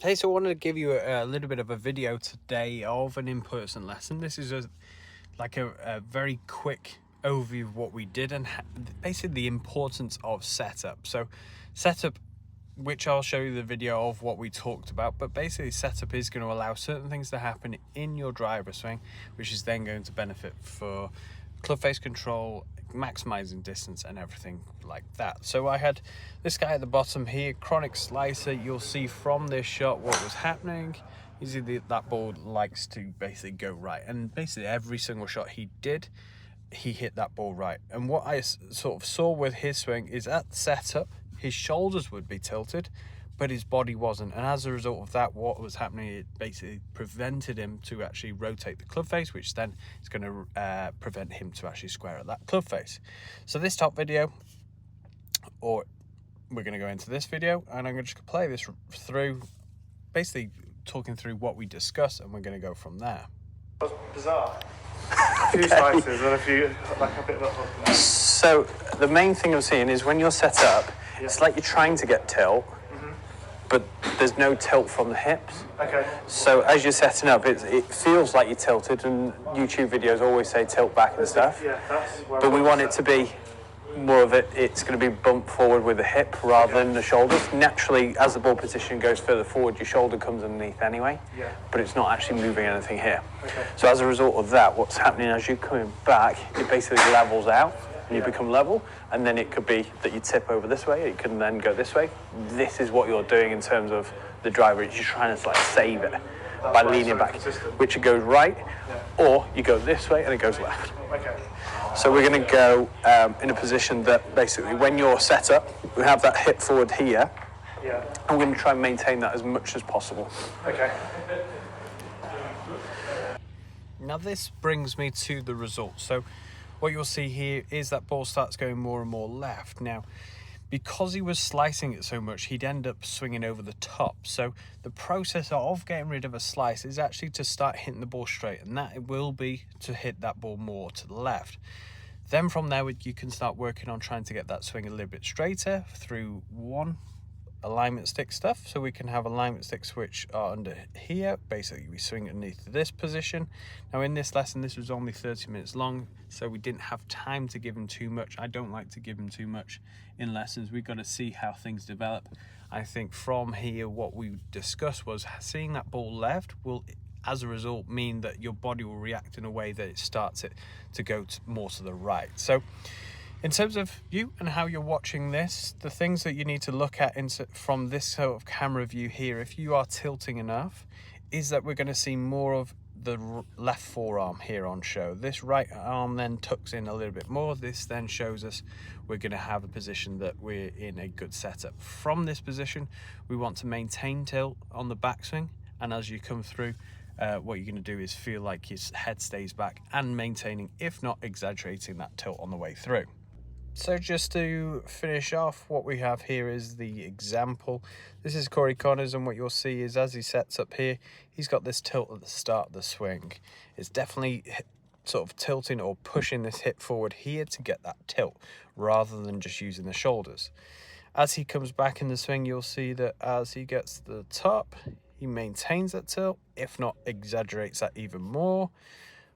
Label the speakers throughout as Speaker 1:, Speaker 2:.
Speaker 1: Hey, so I wanted to give you a little bit of a video today of an in-person lesson. This is a very quick overview of what we did and basically the importance of setup. So setup, which I'll show you the video of what we talked about, but basically setup is going to allow certain things to happen in your driver swing, which is then going to benefit for club face control, maximizing distance and everything like that. So I had this guy at the bottom here, chronic slicer. You'll see from this shot what was happening. You see that ball likes to basically go right, and basically every single shot he did, he hit that ball right. And what I sort of saw with his swing is at setup, his shoulders would be tilted, but his body wasn't. And as a result of that, what was happening, it basically prevented him to actually rotate the club face, which then is going to prevent him to actually square at that club face. So this top video, or we're going to go into this video, and I'm going to just play this through, basically talking through what we discussed, and we're going to go from there.
Speaker 2: That's bizarre. A few slices and a few, like a bit of a hook.
Speaker 3: So the main thing I'm seeing is when you're set up, it's like you're trying to get tilt, but there's no tilt from the hips.
Speaker 2: Okay.
Speaker 3: So as you're setting up, it feels like you're tilted, and YouTube videos always say tilt back and stuff.
Speaker 2: Yeah, that's where
Speaker 3: But we want it to be more of it's going to be bumped forward with the hip rather than the shoulders. Naturally, as the ball position goes further forward, your shoulder comes underneath anyway, but it's not actually moving anything here.
Speaker 2: Okay.
Speaker 3: So as a result of that, what's happening as you're coming back, it basically levels out and you become level, and then it could be that you tip over this way, it can then go this way. This is what you're doing in terms of the driver. You're trying to like save it by leaning back, which it goes right, or you go this way and it goes left.
Speaker 2: Okay.
Speaker 3: So we're going to go in a position that basically when you're set up, we have that hip forward here.
Speaker 2: Yeah.
Speaker 3: And we're going to try and maintain that as much as possible.
Speaker 2: Okay.
Speaker 1: Now this brings me to the result. So what you'll see here is that ball starts going more and more left. Now, because he was slicing it so much, he'd end up swinging over the top. So the process of getting rid of a slice is actually to start hitting the ball straight, and that it will be to hit that ball more to the left. Then from there, you can start working on trying to get that swing a little bit straighter through one, alignment stick stuff. So we can have alignment sticks which are under here. Basically we swing underneath this position. Now in this lesson, this was only 30 minutes long, so we didn't have time to give him too much. I don't like to give him too much in lessons. We've got to see how things develop. I think from here what we discussed was seeing that ball left will as a result mean that your body will react in a way that it starts it to go more to the right. So in terms of you and how you're watching this, the things that you need to look at from this sort of camera view here, if you are tilting enough, is that we're going to see more of the left forearm here on show. This right arm then tucks in a little bit more. This then shows us we're going to have a position that we're in a good setup. From this position, we want to maintain tilt on the backswing, and as you come through, what you're going to do is feel like his head stays back and maintaining, if not exaggerating, that tilt on the way through. So just to finish off, what we have here is the example. This is Corey Connors, and what you'll see is as he sets up here, he's got this tilt at the start of the swing. It's definitely sort of tilting or pushing this hip forward here to get that tilt, rather than just using the shoulders. As he comes back in the swing, you'll see that as he gets to the top, he maintains that tilt, if not exaggerates that even more.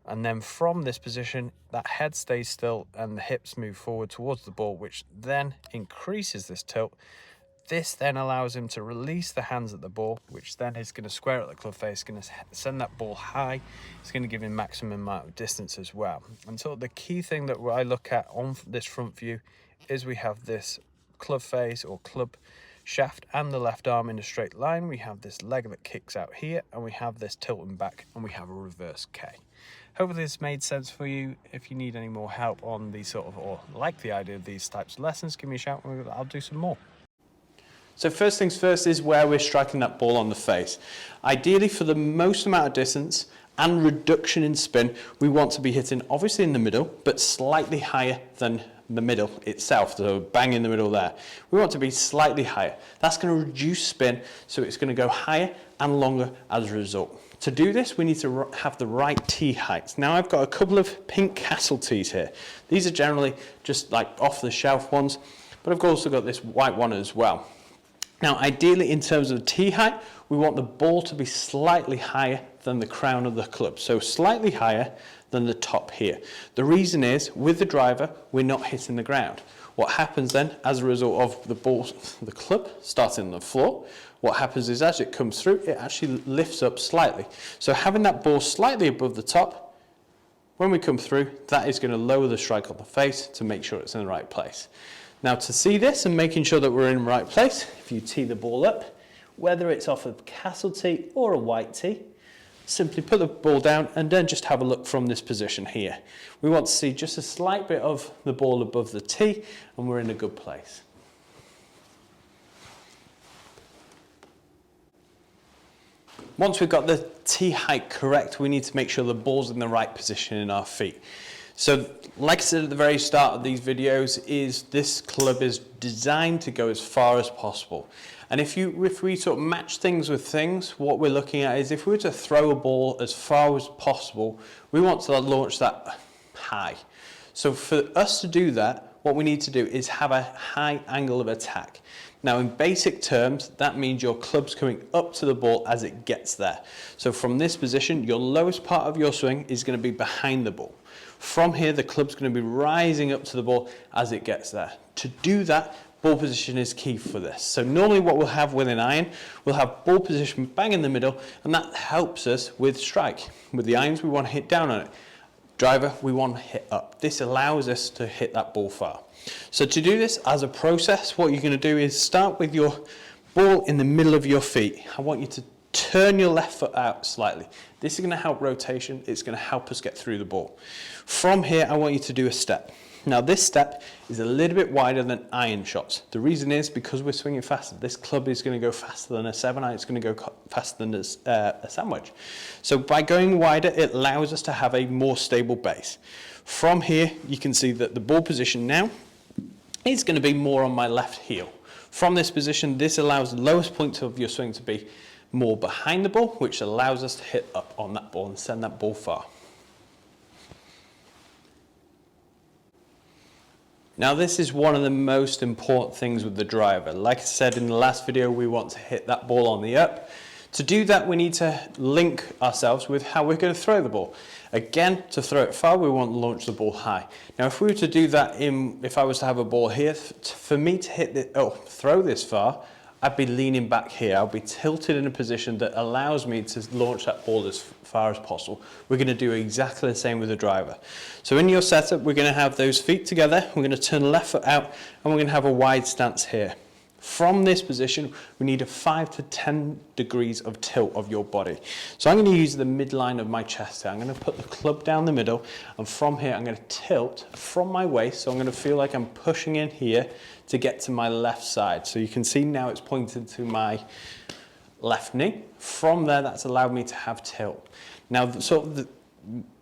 Speaker 1: And then from this position, that head stays still and the hips move forward towards the ball, which then increases this tilt. This then allows him to release the hands at the ball, which then is going to square at the club face, going to send that ball high. It's going to give him maximum amount of distance as well. And so the key thing that I look at on this front view is we have this club face or club shaft and the left arm in a straight line. We have this leg that kicks out here, and we have this tilting back, and we have a reverse K. Hopefully this made sense for you. If you need any more help on these or like the idea of these types of lessons, give me a shout and I'll do some more.
Speaker 4: So first things first is where we're striking that ball on the face. Ideally, for the most amount of distance and reduction in spin, we want to be hitting obviously in the middle, but slightly higher than the middle itself, so bang in the middle there. We want to be slightly higher. That's going to reduce spin, so it's going to go higher and longer as a result. To do this, we need to have the right tee heights. Now I've got a couple of pink Castle tees here. These are generally just like off the shelf ones, but I've also got this white one as well. Now, ideally, in terms of tee height, we want the ball to be slightly higher than the crown of the club. So slightly higher than the top here. The reason is, with the driver, we're not hitting the ground. What happens then, as a result of the club starting on the floor, what happens is as it comes through, it actually lifts up slightly. So having that ball slightly above the top, when we come through, that is going to lower the strike on the face to make sure it's in the right place. Now, to see this and making sure that we're in the right place, if you tee the ball up, whether it's off a castle tee or a white tee, simply put the ball down and then just have a look from this position here. We want to see just a slight bit of the ball above the tee, and we're in a good place. Once we've got the tee height correct, we need to make sure the ball's in the right position in our feet. So, like I said at the very start of these videos, this club is designed to go as far as possible. And if we sort of match things with things, what we're looking at is if we were to throw a ball as far as possible, we want to launch that high. So for us to do that, what we need to do is have a high angle of attack. Now, in basic terms, that means your club's coming up to the ball as it gets there. So from this position, your lowest part of your swing is going to be behind the ball. From here, the club's going to be rising up to the ball as it gets there. To do that, ball position is key for this. So normally what we'll have with an iron, we'll have ball position bang in the middle, and that helps us with strike. With the irons, we want to hit down on it. Driver, we want to hit up. This allows us to hit that ball far. So to do this as a process, what you're going to do is start with your ball in the middle of your feet. I want you to turn your left foot out slightly. This is going to help rotation. It's going to help us get through the ball. From here, I want you to do a step. Now this step is a little bit wider than iron shots. The reason is because we're swinging faster. This club is going to go faster than a 7-iron. It's going to go faster than a sandwich. So by going wider, it allows us to have a more stable base. From here, you can see that the ball position now is going to be more on my left heel. From this position, this allows the lowest point of your swing to be more behind the ball, which allows us to hit up on that ball and send that ball far. Now this is one of the most important things with the driver. Like I said in the last video, we want to hit that ball on the up. To do that, we need to link ourselves with how we're going to throw the ball. Again, to throw it far, we want to launch the ball high. Now if we were to do that, if I was to have a ball here, for me to throw this far, I'd be leaning back here. I'll be tilted in a position that allows me to launch that ball as far as possible. We're going to do exactly the same with the driver. So in your setup, we're going to have those feet together. We're going to turn the left foot out, and we're going to have a wide stance here. From this position, we need a 5 to 10 degrees of tilt of your body. So I'm going to use the midline of my chest here. I'm going to put the club down the middle, and from here, I'm going to tilt from my waist. So I'm going to feel like I'm pushing in here to get to my left side. So you can see now it's pointed to my left knee. From there, that's allowed me to have tilt. Now, the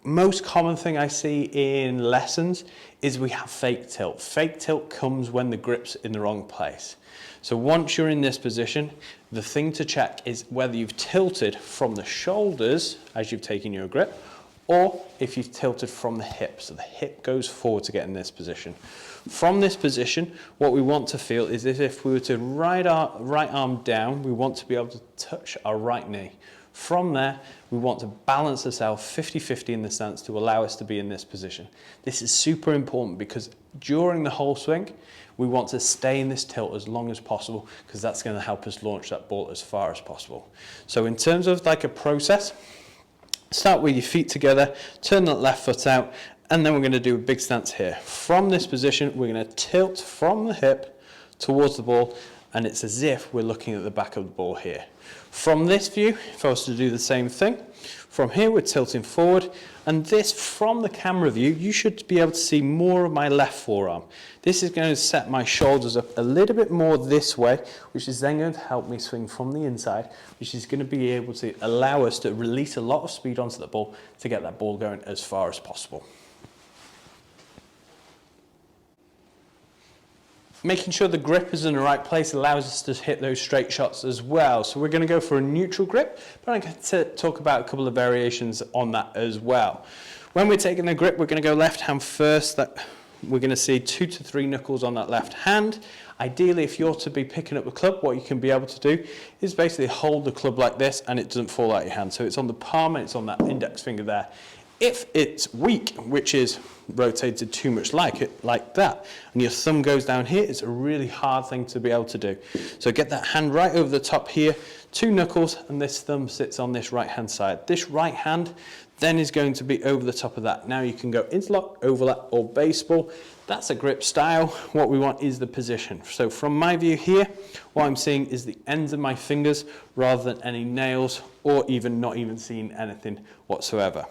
Speaker 4: most common thing I see in lessons is we have fake tilt. Fake tilt comes when the grip's in the wrong place. So once you're in this position, the thing to check is whether you've tilted from the shoulders as you've taken your grip, or if you've tilted from the hip. So the hip goes forward to get in this position. From this position, what we want to feel is as if we were to right arm down, we want to be able to touch our right knee. From there, we want to balance ourselves 50-50 in the stance to allow us to be in this position. This is super important because during the whole swing, we want to stay in this tilt as long as possible because that's going to help us launch that ball as far as possible. So in terms of like a process, start with your feet together, turn that left foot out, and then we're going to do a big stance here. From this position, we're going to tilt from the hip towards the ball, and it's as if we're looking at the back of the ball here. From this view, if I was to do the same thing, from here we're tilting forward, and this from the camera view, you should be able to see more of my left forearm. This is going to set my shoulders up a little bit more this way, which is then going to help me swing from the inside, which is going to be able to allow us to release a lot of speed onto the ball to get that ball going as far as possible. Making sure the grip is in the right place allows us to hit those straight shots as well. So we're going to go for a neutral grip, but I'm going to talk about a couple of variations on that as well. When we're taking the grip, we're going to go left hand first. That we're going to see 2 to 3 knuckles on that left hand. Ideally, if you're to be picking up the club, what you can be able to do is basically hold the club like this and it doesn't fall out of your hand. So it's on the palm and it's on that index finger there. If it's weak, which is rotated too much like that, and your thumb goes down here, it's a really hard thing to be able to do. So get that hand right over the top here, 2 knuckles, and this thumb sits on this right hand side. This right hand then is going to be over the top of that. Now you can go interlock, overlap, or baseball. That's a grip style. What we want is the position. So from my view here, what I'm seeing is the ends of my fingers rather than any nails, or even not even seeing anything whatsoever.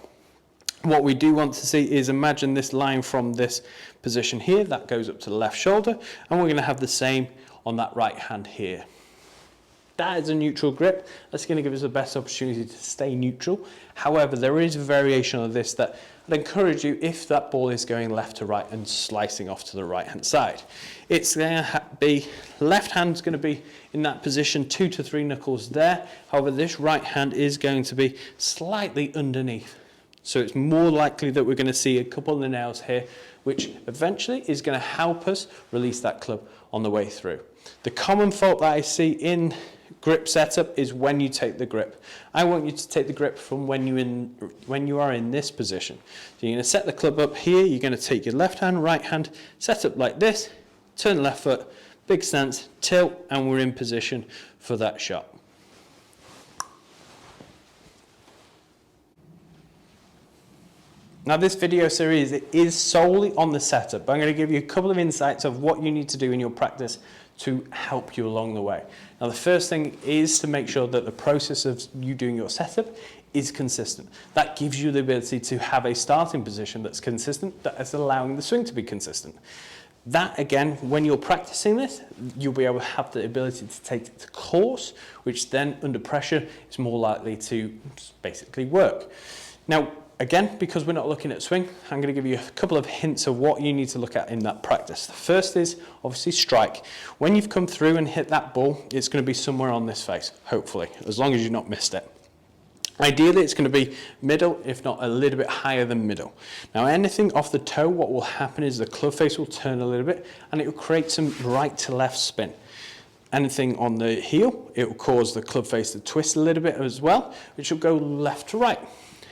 Speaker 4: What we do want to see is, imagine this line from this position here, that goes up to the left shoulder, and we're going to have the same on that right hand here. That is a neutral grip. That's going to give us the best opportunity to stay neutral. However, there is a variation of this that I'd encourage you, if that ball is going left to right and slicing off to the right hand side. It's going to be, left hand's going to be in that position, 2 to 3 knuckles there. However, this right hand is going to be slightly underneath. So it's more likely that we're going to see a couple of the nails here, which eventually is going to help us release that club on the way through. The common fault that I see in grip setup is when you take the grip. I want you to take the grip from when you are in this position. So you're going to set the club up here, you're going to take your left hand, right hand, set up like this, turn the left foot, big stance, tilt, and we're in position for that shot. Now this video series is solely on the setup, but I'm going to give you a couple of insights of what you need to do in your practice to help you along the way. Now the first thing is to make sure that the process of you doing your setup is consistent. That gives you the ability to have a starting position that's consistent, that is allowing the swing to be consistent. That again, when you're practicing this, you'll be able to have the ability to take it to course, which then under pressure is more likely to basically work. Now, again, because we're not looking at swing, I'm going to give you a couple of hints of what you need to look at in that practice. The first is obviously strike. When you've come through and hit that ball, it's going to be somewhere on this face, hopefully, as long as you've not missed it. Ideally, it's going to be middle, if not a little bit higher than middle. Now, anything off the toe, what will happen is the club face will turn a little bit and it will create some right to left spin. Anything on the heel, it will cause the club face to twist a little bit as well, which will go left to right.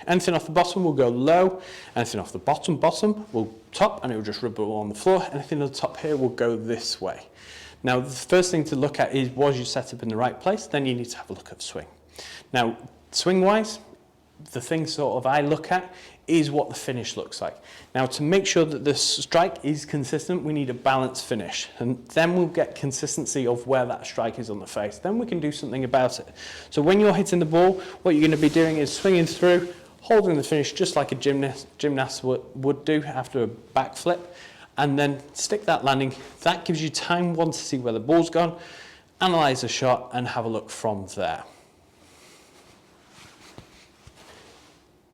Speaker 4: Anything off the bottom will go low, anything off the bottom will top, and it will just rubble on the floor. Anything on the top here will go this way. Now, the first thing to look at is, was your setup in the right place? Then you need to have a look at swing. Now, swing-wise, the thing sort of I look at is what the finish looks like. Now, to make sure that the strike is consistent, we need a balanced finish, and then we'll get consistency of where that strike is on the face. Then we can do something about it. So when you're hitting the ball, what you're going to be doing is swinging through, holding the finish just like a gymnast would do after a backflip, and then stick that landing. That gives you time, one, to see where the ball's gone, analyze the shot, and have a look from there.